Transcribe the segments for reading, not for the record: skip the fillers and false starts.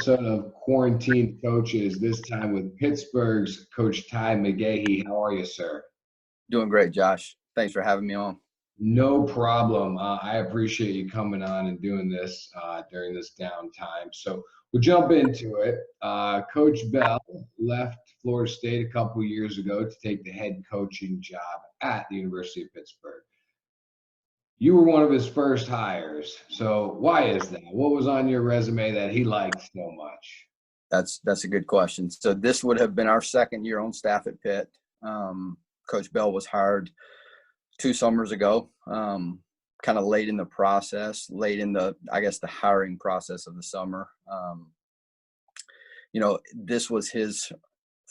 episode of Quarantine Coaches, this time with Pittsburgh's Coach Ty Megahee. How are you, sir? Doing great, Josh. Thanks for having me on. No problem. I appreciate you coming on and doing this during this downtime. So we'll jump into it. Coach Bell left Florida State a couple years ago to take the head coaching job at the University of Pittsburgh. You were one of his first hires. So why is that? What was on your resume that he liked so much? That's a good question. So this would have been our second year on staff at Pitt. Coach Bell was hired 2 summers ago, kind of late in the process, late in the hiring process of the summer. This was his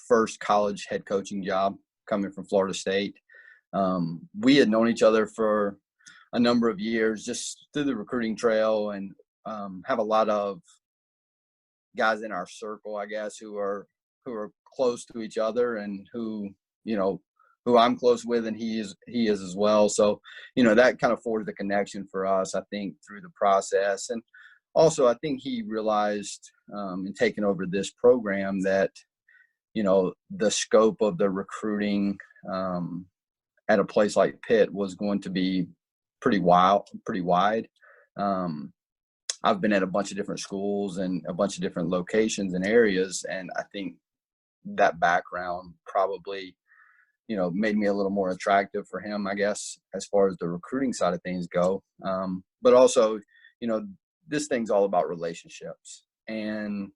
first college head coaching job coming from Florida State. We had known each other for a number of years just through the recruiting trail, and have a lot of guys in our circle, I guess, who are close to each other, and who I'm close with, and he is as well. So, that kind of forged the connection for us, I think, through the process. And also, I think he realized in taking over this program that, the scope of the recruiting at a place like Pitt was going to be pretty wide. I've been at a bunch of different schools and a bunch of different locations and areas, and I think that background probably, made me a little more attractive for him, I guess, as far as the recruiting side of things go. But also, this thing's all about relationships, and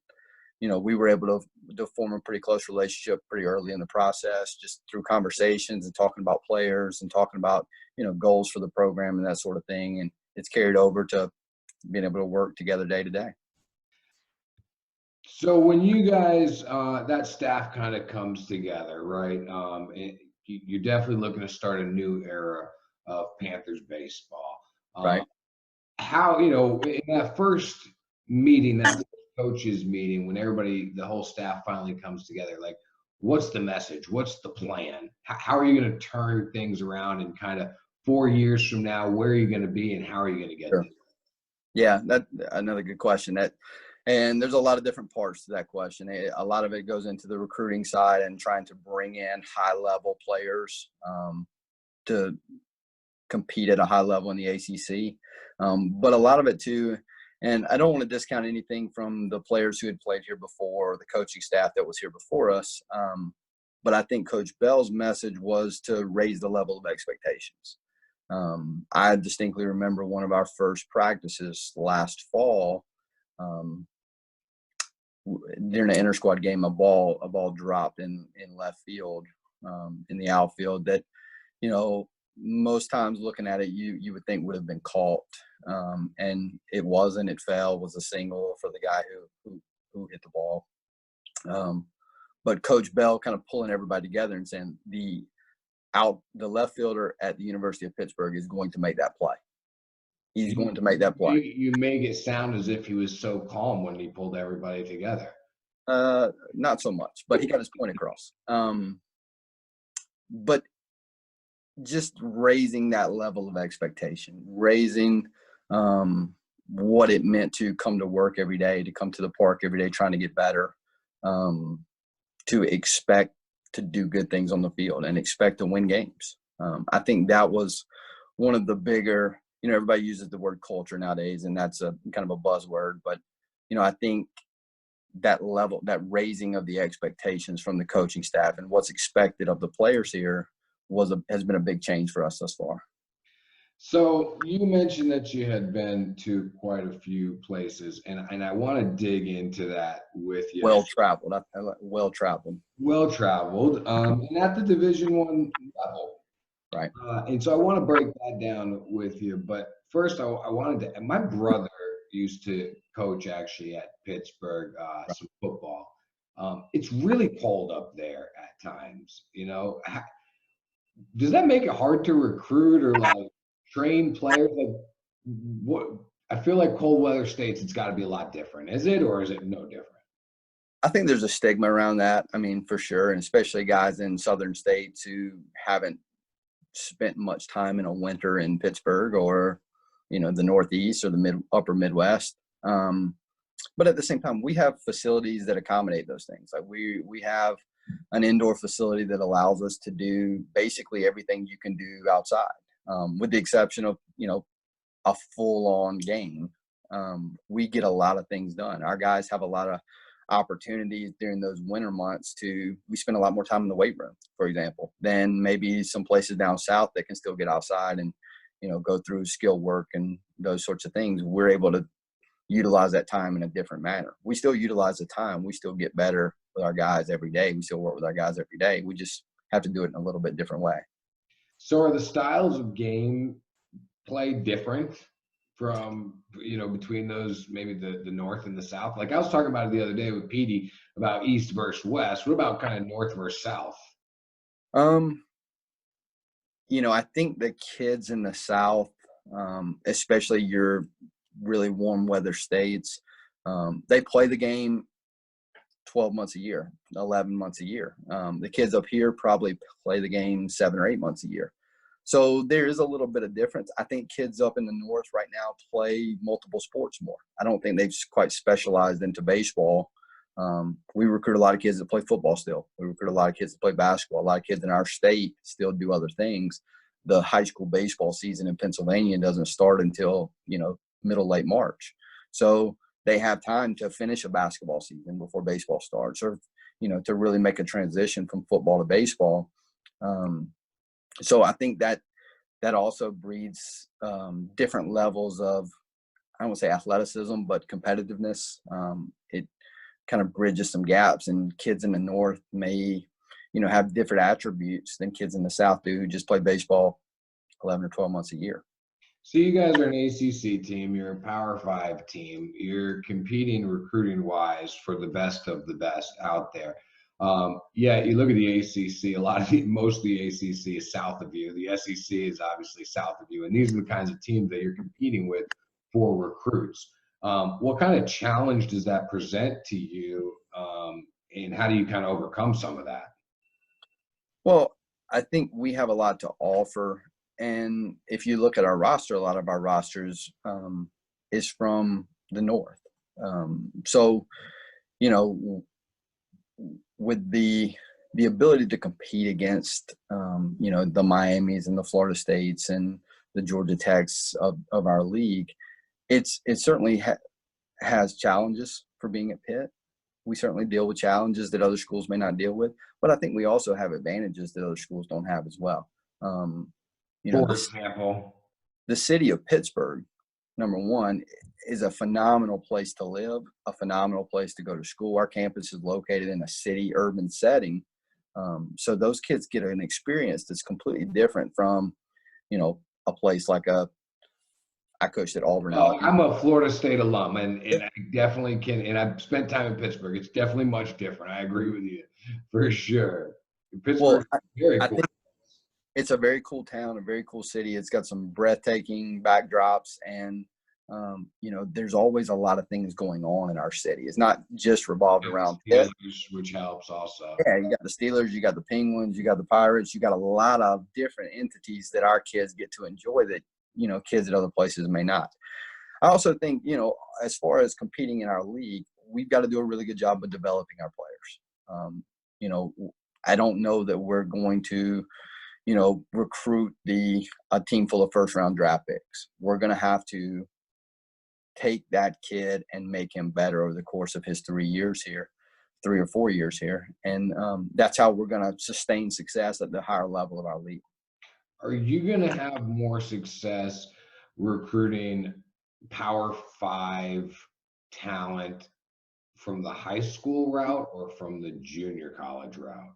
we were able to form a pretty close relationship pretty early in the process, just through conversations and talking about players and talking about, goals for the program and that sort of thing. And it's carried over to being able to work together day to day. So when you guys, that staff kind of comes together, right? You're definitely looking to start a new era of Panthers baseball. Right. How, in that first meeting, that coaches meeting, when the whole staff finally comes together, like, what's the message? What's the plan? How are you going to turn things around, and kind of 4 years from now, where are you going to be and how are you going to get Sure. there? Yeah, that's another good question. And there's a lot of different parts to that question. A lot of it goes into the recruiting side and trying to bring in high-level players to compete at a high level in the ACC. But a lot of it too, and I don't want to discount anything from the players who had played here before, or the coaching staff that was here before us. But I think Coach Bell's message was to raise the level of expectations. I distinctly remember one of our first practices last fall. During an inter-squad game, a ball dropped in left field, in the outfield, that, most times looking at it, you would think would have been caught. And it wasn't. It fell. It was a single for the guy who hit the ball. But Coach Bell kind of pulling everybody together and saying the left fielder at the University of Pittsburgh is going to make that play. He's going to make that play. You make it sound as if he was so calm when he pulled everybody together. Not so much, but he got his point across. But just raising that level of expectation, raising what it meant to come to work every day, to come to the park every day trying to get better, to expect to do good things on the field and expect to win games. I think that was one of the bigger, everybody uses the word culture nowadays, and that's a kind of a buzzword, but, I think that level, that raising of the expectations from the coaching staff and what's expected of the players here has been a big change for us thus far. So you mentioned that you had been to quite a few places, and I want to dig into that with you. Well-traveled. And at the Division I level. Right. And so I want to break that down with you. But first, I wanted to – my brother used to coach actually at Pittsburgh, some football. It's really cold up there at times, Does that make it hard to recruit or, like, train players? Like, what? I feel like cold weather states, it's got to be a lot different. Is it, or is it no different? I think there's a stigma around that. I mean, for sure, and especially guys in southern states who haven't spent much time in a winter in Pittsburgh or, the Northeast or the upper Midwest. But at the same time, we have facilities that accommodate those things. Like we have an indoor facility that allows us to do basically everything you can do outside, with the exception of, a full-on game. We get a lot of things done. Our guys have a lot of opportunities during those winter months we spend a lot more time in the weight room, for example, than maybe some places down south that can still get outside and, go through skill work and those sorts of things. We're able to utilize that time in a different manner. We still utilize the time. We still get better with our guys every day. We still work with our guys every day. We just have to do it in a little bit different way. So are the styles of game play different from, between those, maybe the north and the south? Like I was talking about it the other day with Petey about east versus west. What about kind of north versus south? Um, I think the kids in the South, especially your really warm weather states, they play the game 12 months a year, 11 months a year. The kids up here probably play the game 7 or 8 months a year. So there is a little bit of difference. I think kids up in the north right now play multiple sports more. I don't think they've quite specialized into baseball. We recruit a lot of kids that play football still. We recruit a lot of kids that play basketball. A lot of kids in our state still do other things. The high school baseball season in Pennsylvania doesn't start until, middle, late March. So they have time to finish a basketball season before baseball starts, or, to really make a transition from football to baseball. So I think that also breeds different levels of, I don't want to say athleticism, but competitiveness. It kind of bridges some gaps, and kids in the north may, have different attributes than kids in the south do who just play baseball 11 or 12 months a year. So you guys are an ACC team. You're a Power 5 team. You're competing recruiting-wise for the best of the best out there. Yeah, you look at the ACC. Most of the ACC is south of you. The SEC is obviously south of you, and these are the kinds of teams that you're competing with for recruits. What kind of challenge does that present to you, and how do you kind of overcome some of that? Well, I think we have a lot to offer. And if you look at our roster, a lot of our rosters is from the north. So, with the ability to compete against, the Miamis and the Florida States and the Georgia Techs of our league, it certainly has challenges for being at Pitt. We certainly deal with challenges that other schools may not deal with, but I think we also have advantages that other schools don't have as well. For example, the city of Pittsburgh, number one, is a phenomenal place to live, a phenomenal place to go to school. Our campus is located in a city urban setting. So those kids get an experience that's completely different from, a place like I coached at Auburn. I'm a Florida State alum, and I definitely can, and I've spent time in Pittsburgh. It's definitely much different. I agree with you for sure. Pittsburgh, very I cool. think it's a very cool town, a very cool city. It's got some breathtaking backdrops, and there's always a lot of things going on in our city. It's not just revolved around Pitt, which helps also. Yeah, you got the Steelers, you got the Penguins, you got the Pirates, you got a lot of different entities that our kids get to enjoy that, kids at other places may not. I also think, as far as competing in our league, we've got to do a really good job of developing our players. I don't know that we're going to, recruit a team full of first-round draft picks. We're going to have to take that kid and make him better over the course of his 3 or 4 years here. And that's how we're going to sustain success at the higher level of our league. Are you going to have more success recruiting Power 5 talent from the high school route or from the junior college route?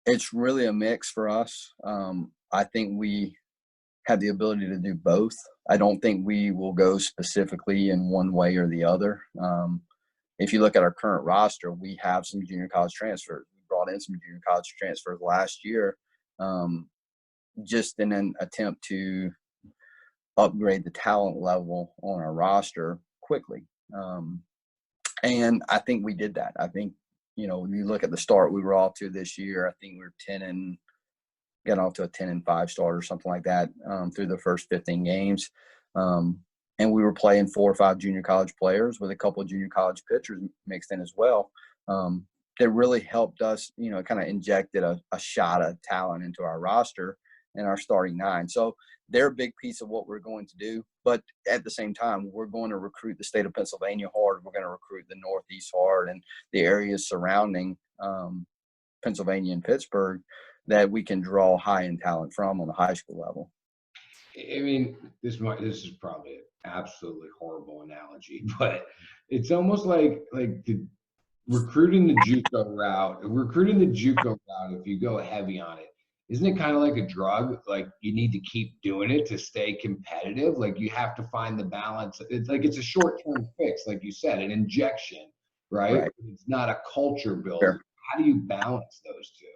It's really a mix for us. I think we have the ability to do both. I don't think we will go specifically in one way or the other. If you look at our current roster, we have some junior college transfers. We brought in some junior college transfers last year, just in an attempt to upgrade the talent level on our roster quickly. And I think we did that. I think, when you look at the start we were off to this year, I think we were got off to a 10-5 start or something like that through the first 15 games. and we were playing 4 or 5 junior college players with a couple of junior college pitchers mixed in as well. That really helped us, kind of injected a shot of talent into our roster and our starting 9. So they're a big piece of what we're going to do. But at the same time, we're going to recruit the state of Pennsylvania hard. We're going to recruit the Northeast hard and the areas surrounding Pennsylvania and Pittsburgh that we can draw high-end talent from on the high school level. I mean, this is probably an absolutely horrible analogy, but it's almost like recruiting the JUCO route, if you go heavy on it, isn't it kind of like a drug? Like you need to keep doing it to stay competitive. Like you have to find the balance. It's like it's a short-term fix, like you said, an injection, right? It's not a culture builder. Sure. How do you balance those two?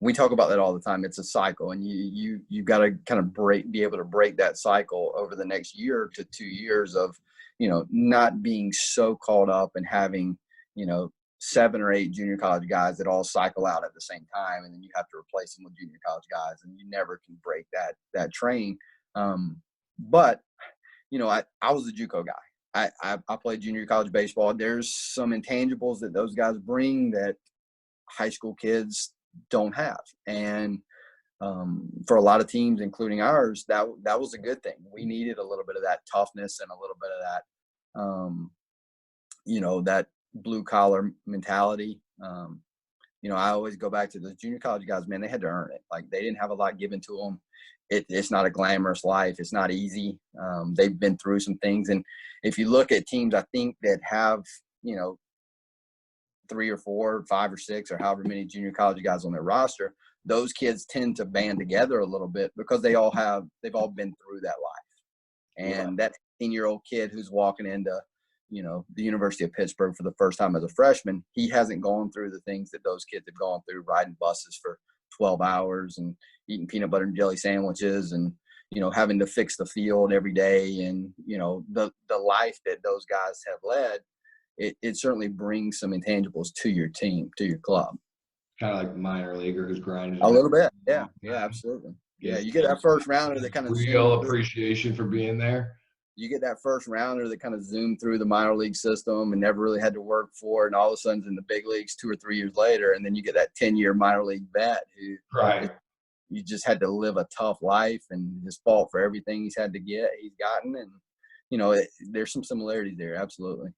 We talk about that all the time. It's a cycle, and you got to kind of be able to break that cycle over the next year to 2 years of, not being so caught up and having, 7 or 8 junior college guys that all cycle out at the same time, and then you have to replace them with junior college guys, and you never can break that train. But I was a JUCO guy. I played junior college baseball. There's some intangibles that those guys bring that high school kids don't have, and for a lot of teams, including ours, that was a good thing. We needed a little bit of that toughness and a little bit of that, that blue collar mentality. I always go back to the junior college guys, man, they had to earn it. Like they didn't have a lot given to them. It's not a glamorous life. It's not easy. They've been through some things. And if you look at teams, I think that have, 3 or 4, 5 or 6, or however many junior college guys on their roster, those kids tend to band together a little bit because they've all been through that life. And that 18-year-old kid who's walking into, the University of Pittsburgh for the first time as a freshman, he hasn't gone through the things that those kids have gone through, riding buses for 12 hours and eating peanut butter and jelly sandwiches and, having to fix the field every day. And, the life that those guys have led, it certainly brings some intangibles to your team, to your club. Kind of like the minor leaguer who's grinding. A little bit. Yeah, absolutely. Yeah, you get that first rounder that kind of real appreciation for being there. You get that first rounder that kind of zoomed through the minor league system and never really had to work for it, and all of a sudden in the big leagues 2 or 3 years later, and then you get that 10-year minor league vet who you just had to live a tough life and has fought for everything he's gotten, and there's some similarities there, absolutely.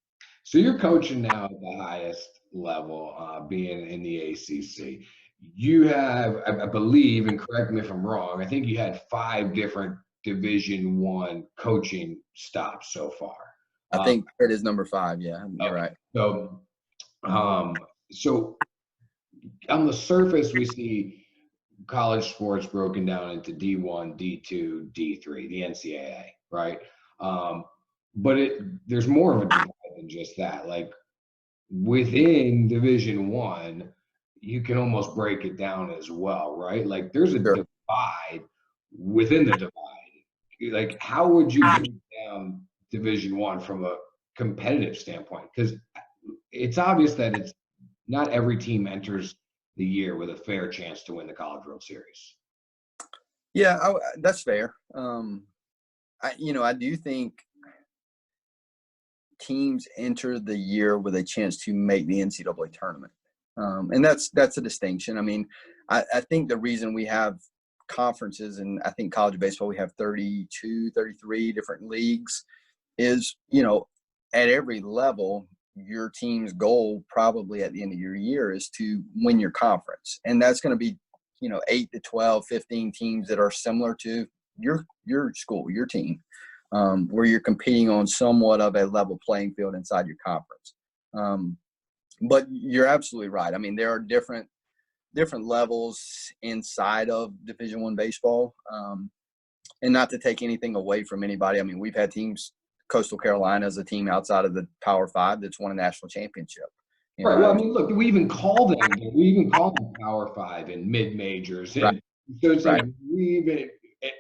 So you're coaching now at the highest level, being in the ACC. You have, I believe, and correct me if I'm wrong, I think you had 5 different Division I coaching stops so far. I think it is number 5. Yeah, you're right. So, so on the surface, we see college sports broken down into D1, D2, D3, the NCAA, right? But there's more of a divide than just that. Like within Division I, you can almost break it down as well, right? Like there's a divide within the divide. Like how would you break down Division I from a competitive standpoint? Because it's obvious that it's not every team enters the year with a fair chance to win the College World Series. Yeah, that's fair. I do think teams enter the year with a chance to make the NCAA tournament. And that's a distinction. I mean, I think the reason we have conferences, and I think college baseball, we have 32, 33 different leagues, is, at every level, your team's goal probably at the end of your year is to win your conference. And that's going to be, 8 to 12, 15 teams that are similar to your school, your team, where you're competing on somewhat of a level playing field inside your conference. But you're absolutely right. I mean, there are different levels inside of Division I baseball. And not to take anything away from anybody. I mean, we've had teams, Coastal Carolina is a team outside of the Power 5 that's won a national championship. Right. Well, I mean, look, we even call them Power 5 and mid majors. And so it's like we even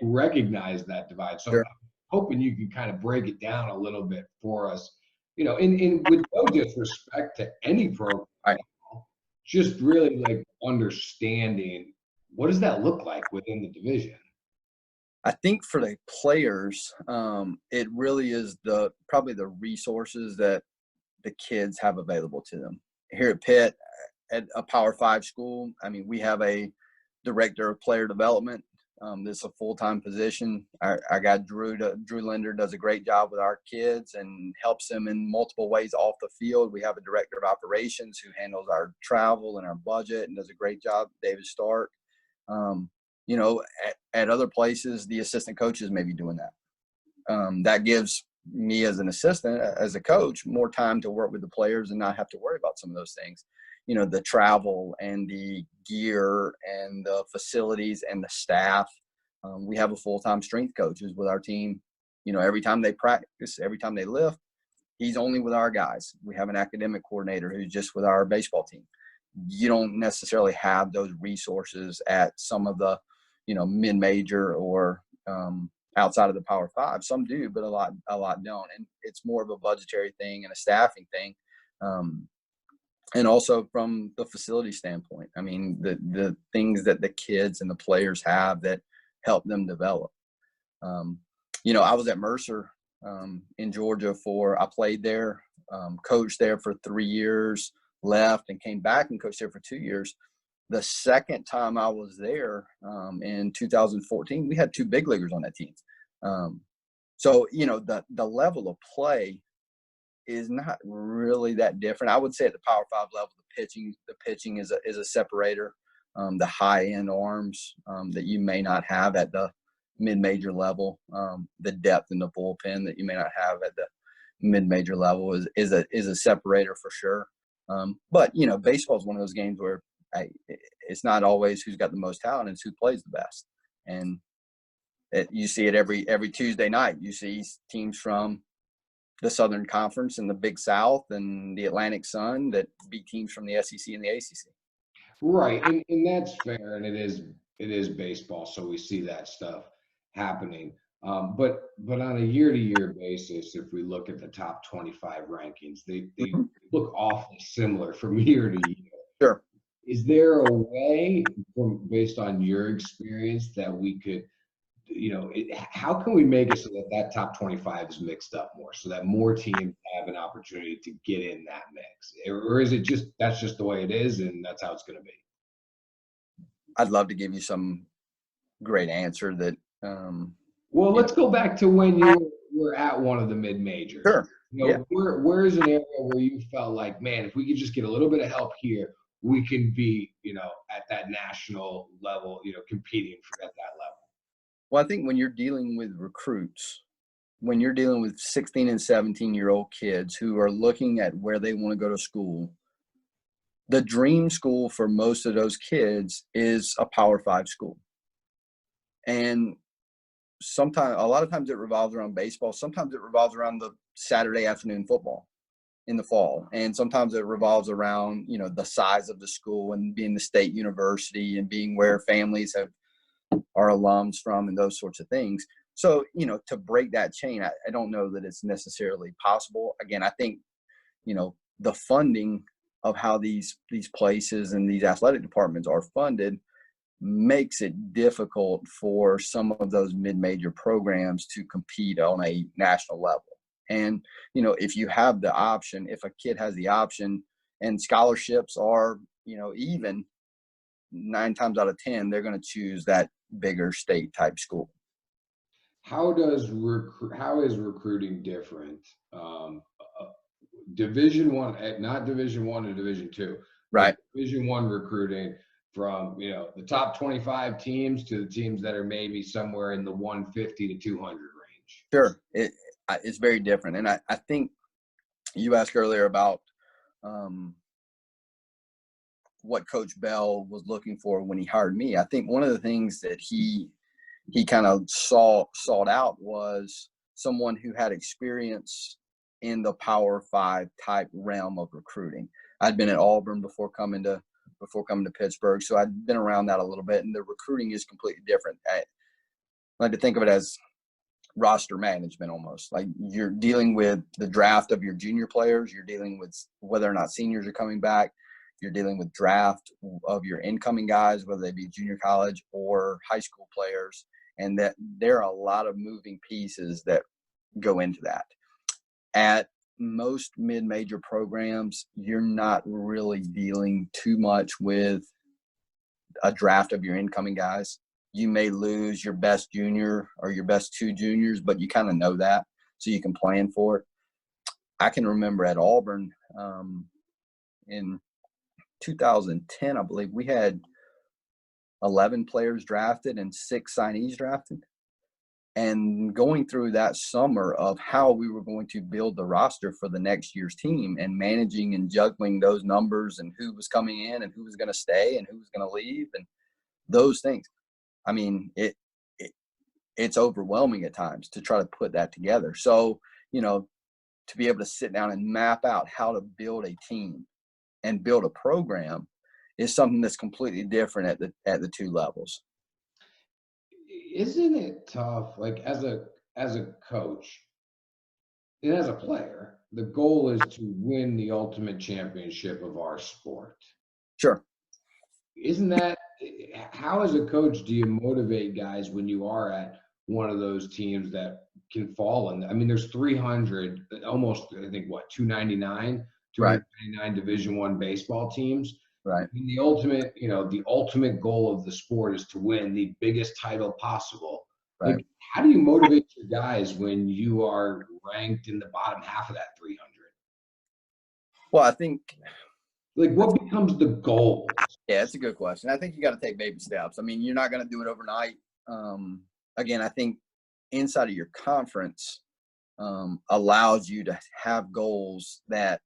recognize that divide. So I'm hoping you can kind of break it down a little bit for us, in with no disrespect to any program, just really like understanding what does that look like within the division. I think for the players, it really is probably the resources that the kids have available to them. Here at Pitt, at a Power 5 school, I mean, we have a director of player development. This is a full-time position. Our guy Drew Linder does a great job with our kids and helps them in multiple ways off the field. We have a director of operations who handles our travel and our budget and does a great job, David Stark. You know, at other places, the assistant coaches may be doing that. That gives me as an assistant, as a coach, more time to work with the players and not have to worry about some of those things. You know, the travel and the gear and the facilities and the staff. We have a full-time strength coaches with our team. You know, every time they practice, every time they lift, he's only with our guys. We have an academic coordinator who's just with our baseball team. You don't necessarily have those resources at some of the, you know, mid-major or outside of the Power 5. Some do, but a lot don't. And it's more of a budgetary thing and a staffing thing. And also from the facility standpoint, I mean, the things that the kids and the players have that help them develop. You know, I was at Mercer in Georgia I played there, coached there for 3 years, left and came back and coached there for 2 years. The second time I was there in 2014, we had 2 big leaguers on that team. So, you know, the level of play is not really that different. I would say at the Power 5 level, the pitching is a separator. The high end arms that you may not have at the mid-major level, the depth in the bullpen that you may not have at the mid-major level is a separator for sure. But you know, baseball is one of those games where it's not always who's got the most talent; it's who plays the best. And you see it every Tuesday night. You see teams from the Southern Conference and the Big South and the Atlantic Sun that beat teams from the SEC and the ACC. Right, and that's fair, and it is baseball, so we see that stuff happening. But on a year-to-year basis, if we look at the top 25 rankings, they look awfully similar from year to year. Sure. Is there a way, based on your experience, that we could, you know, how can we make it so that top 25 is mixed up more, so that more teams have an opportunity to get in that mix? Or is it just that's just the way it is and that's how it's going to be? I'd love to give you some great answer that. Well, let's go back to when you were at one of the mid majors. Sure. You know, where is an area where you felt like, man, if we could just get a little bit of help here, we can be, you know, at that national level, you know, competing at that level. Well, I think when you're dealing with recruits, when you're dealing with 16 and 17-year-old kids who are looking at where they want to go to school, the dream school for most of those kids is a Power 5 school. And a lot of times it revolves around baseball. Sometimes it revolves around the Saturday afternoon football in the fall. And sometimes it revolves around, you know, the size of the school and being the state university and being where families are alums from and those sorts of things. So, you know, to break that chain, I don't know that it's necessarily possible. Again, I think, you know, the funding of how these places and these athletic departments are funded makes it difficult for some of those mid-major programs to compete on a national level. And, you know, if you have the option, if a kid has the option and scholarships are, you know, even 9 times out of 10, they're going to choose that bigger state type school. How is recruiting different? Division One, not Division One to Division Two, right? Division One recruiting from, you know, the top 25 teams to the teams that are maybe somewhere in the 150 to 200 range. Sure, it's very different, and I think you asked earlier about what Coach Bell was looking for when he hired me. I think one of the things that he kind of sought out was someone who had experience in the Power 5 type realm of recruiting. I'd been at Auburn before coming to Pittsburgh, so I'd been around that a little bit, and the recruiting is completely different. I like to think of it as roster management almost. Like you're dealing with the draft of your junior players, you're dealing with whether or not seniors are coming back, you're dealing with draft of your incoming guys, whether they be junior college or high school players, and that there are a lot of moving pieces that go into that. At most mid-major programs, you're not really dealing too much with a draft of your incoming guys. You may lose your best junior or your best two juniors, but you kind of know that, so you can plan for it. I can remember at Auburn in 2010, I believe, we had 11 players drafted and 6 signees drafted. And going through that summer of how we were going to build the roster for the next year's team and managing and juggling those numbers and who was coming in and who was going to stay and who was going to leave and those things. I mean, it's overwhelming at times to try to put that together. So, to be able to sit down and map out how to build a team and build a program is something that's completely different at the two levels. Isn't it tough? Like as a coach and as a player, the goal is to win the ultimate championship of our sport. Sure. Isn't that how, as a coach, do you motivate guys when you are at one of those teams that can fall in? I mean, there's 300, almost, I think, 299 Right. Division I baseball teams. Right. I mean, the ultimate goal of the sport is to win the biggest title possible. Right. Like, how do you motivate your guys when you are ranked in the bottom half of that 300? Well, I think, like, what becomes the goal? Yeah, it's a good question. I think you got to take baby steps. I mean, you're not going to do it overnight. Again, I think inside of your conference allows you to have goals that,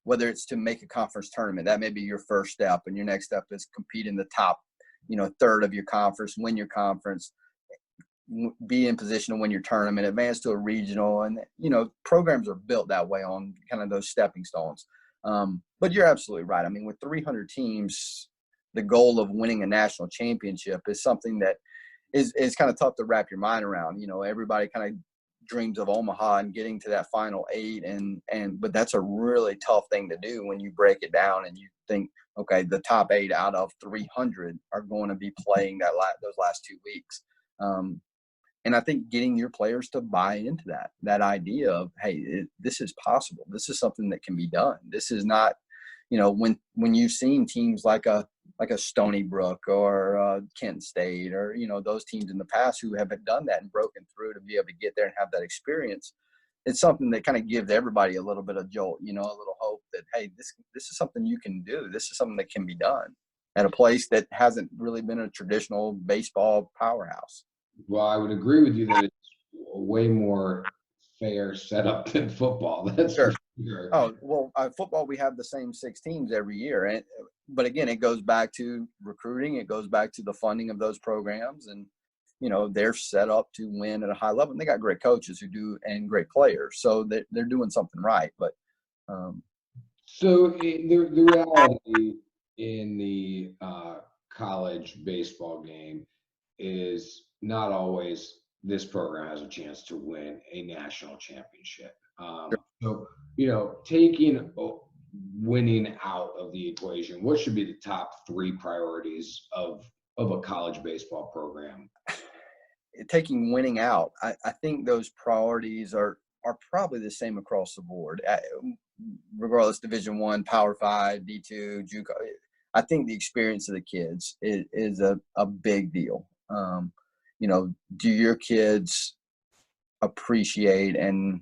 whether it's to make a conference tournament, that may be your first step, and your next step is compete in the top, third of your conference, win your conference, be in position to win your tournament, advance to a regional, and programs are built that way on kind of those stepping stones. But you're absolutely right. I mean, with 300 teams, the goal of winning a national championship is something that is kind of tough to wrap your mind around. Everybody kind of dreams of Omaha and getting to that final 8, but that's a really tough thing to do when you break it down and you think, okay, the top 8 out of 300 are going to be playing those last 2 weeks. And I think getting your players to buy into that idea of, hey, this is possible. This is something that can be done. This is not, when you've seen teams like a Stony Brook or Kent State or, those teams in the past who have done that and broken through to be able to get there and have that experience, it's something that kind of gives everybody a little bit of jolt, a little hope that, hey, this is something you can do. This is something that can be done at a place that hasn't really been a traditional baseball powerhouse. Well, I would agree with you that it's a way more fair setup than football. That's Sure. for sure. Oh, well, football, we have the same 6 teams every year. But again, it goes back to recruiting. It goes back to the funding of those programs. And, they're set up to win at a high level. And they got great coaches who do, and great players. So they're doing something right. But so the reality in the college baseball game is not always this program has a chance to win a national championship. So, taking winning out of the equation, what should be the top 3 priorities of a college baseball program? Taking winning out, I think those priorities are probably the same across the board, regardless Division I, Power 5, D2, JUCO. I think the experience of the kids is a big deal. Do your kids appreciate and,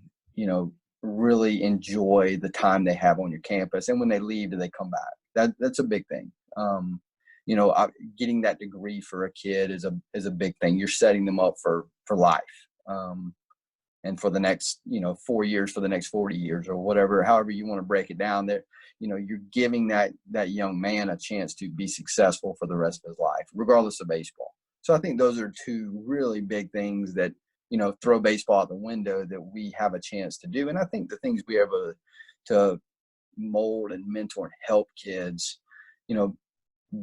really enjoy the time they have on your campus? And when they leave, do they come back? That's a big thing. Getting that degree for a kid is a big thing. You're setting them up for life. And for the next, 4 years, for the next 40 years or whatever, however you want to break it down there, you're giving that young man a chance to be successful for the rest of his life, regardless of baseball. So I think those are 2 really big things that, throw baseball out the window that we have a chance to do. And I think the things we are able to mold and mentor and help kids,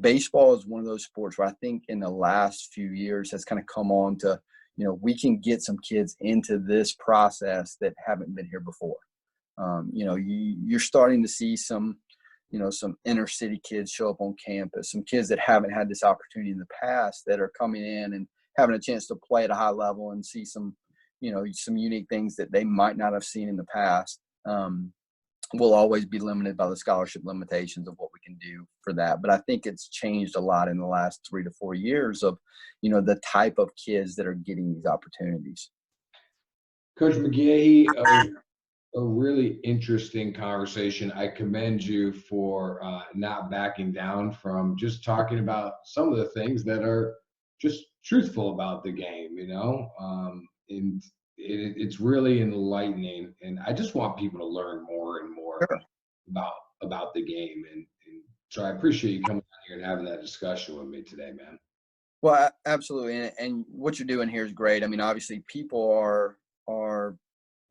baseball is one of those sports where I think in the last few years has kind of come on to, we can get some kids into this process that haven't been here before. You're starting to see some inner city kids show up on campus, some kids that haven't had this opportunity in the past that are coming in and having a chance to play at a high level and see some, some unique things that they might not have seen in the past. We'll always be limited by the scholarship limitations of what we can do for that. But I think it's changed a lot in the last 3 to 4 years of, the type of kids that are getting these opportunities. Coach Megahee, a really interesting conversation. I commend you for not backing down from just talking about some of the things that are just truthful about the game, and it's really enlightening. And I just want people to learn more and more Sure. about the game. And so I appreciate you coming out here and having that discussion with me today, man. Well, absolutely. And what you're doing here is great. I mean, obviously people are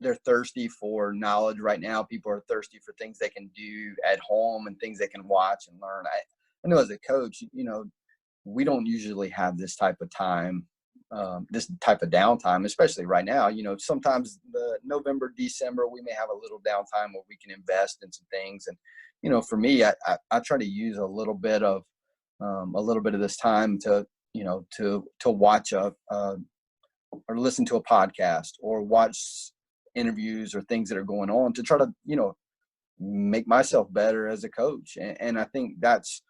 they're thirsty for knowledge right now. People are thirsty for things they can do at home and things they can watch and learn. I know as a coach, we don't usually have this type of time, this type of downtime, especially right now. Sometimes the November, December, we may have a little downtime where we can invest in some things. And, for me, I try to use a little bit of this time to watch or listen to a podcast or watch interviews or things that are going on to try to, make myself better as a coach. And I think that's,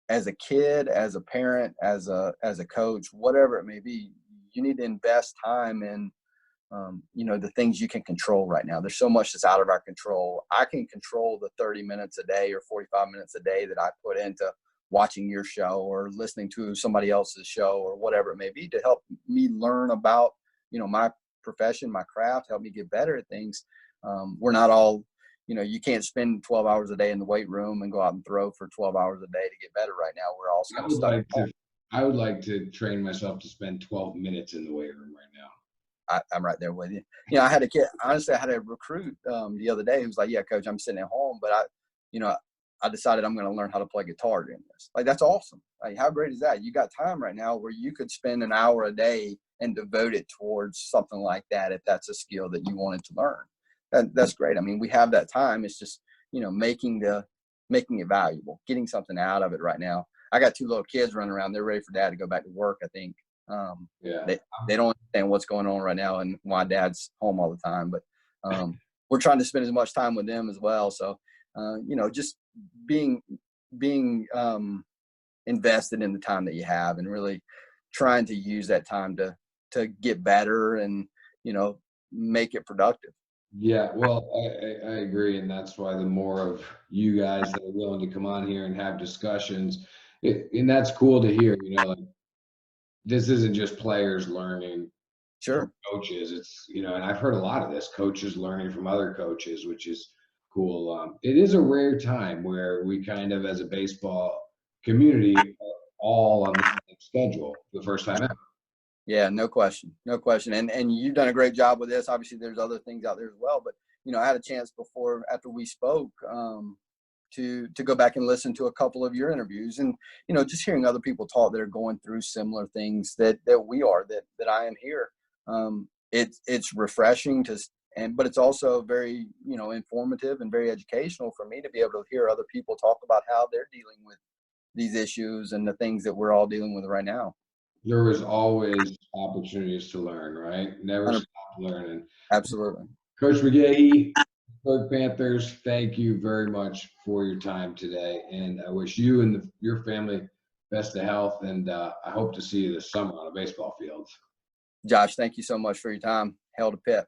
as a kid, as a parent, as a coach, whatever it may be, you need to invest time in, the things you can control right now. There's so much that's out of our control. I can control the 30 minutes a day or 45 minutes a day that I put into watching your show or listening to somebody else's show or whatever it may be to help me learn about, my profession, my craft, help me get better at things. We're not all, you can't spend 12 hours a day in the weight room and go out and throw for 12 hours a day to get better right now. We're all kind of stuck. I would like to train myself to spend 12 minutes in the weight room right now. I'm right there with you. I had a kid, honestly, I had a recruit the other day who was like, yeah, coach, I'm sitting at home, but I decided I'm going to learn how to play guitar during this. Like, that's awesome. Like, how great is that? You got time right now where you could spend an hour a day and devote it towards something like that if that's a skill that you wanted to learn. That's great. I mean, we have that time. It's just, making it valuable, getting something out of it right now. I got 2 little kids running around. They're ready for dad to go back to work, I think. They don't understand what's going on right now and why dad's home all the time. But we're trying to spend as much time with them as well. So, just being invested in the time that you have and really trying to use that time to get better and, make it productive. Yeah, well, I agree. And that's why the more of you guys that are willing to come on here and have discussions, and that's cool to hear, like, this isn't just players learning Sure. from coaches. It's, and I've heard a lot of this, coaches learning from other coaches, which is cool. It is a rare time where we kind of, as a baseball community, are all on the same schedule for the first time ever. Yeah, no question. And you've done a great job with this. Obviously, there's other things out there as well. But, I had a chance after we spoke, to go back and listen to a couple of your interviews and, just hearing other people talk that are going through similar things that we are, that I am here. It's refreshing but it's also very, informative and very educational for me to be able to hear other people talk about how they're dealing with these issues and the things that we're all dealing with right now. There is always opportunities to learn, right? Never 100%. stop learning. Absolutely. Coach Megahee, Pittsburgh Panthers, thank you very much for your time today. And I wish you and your family best of health. And I hope to see you this summer on a baseball field. Josh, thank you so much for your time. Hail to Pitt.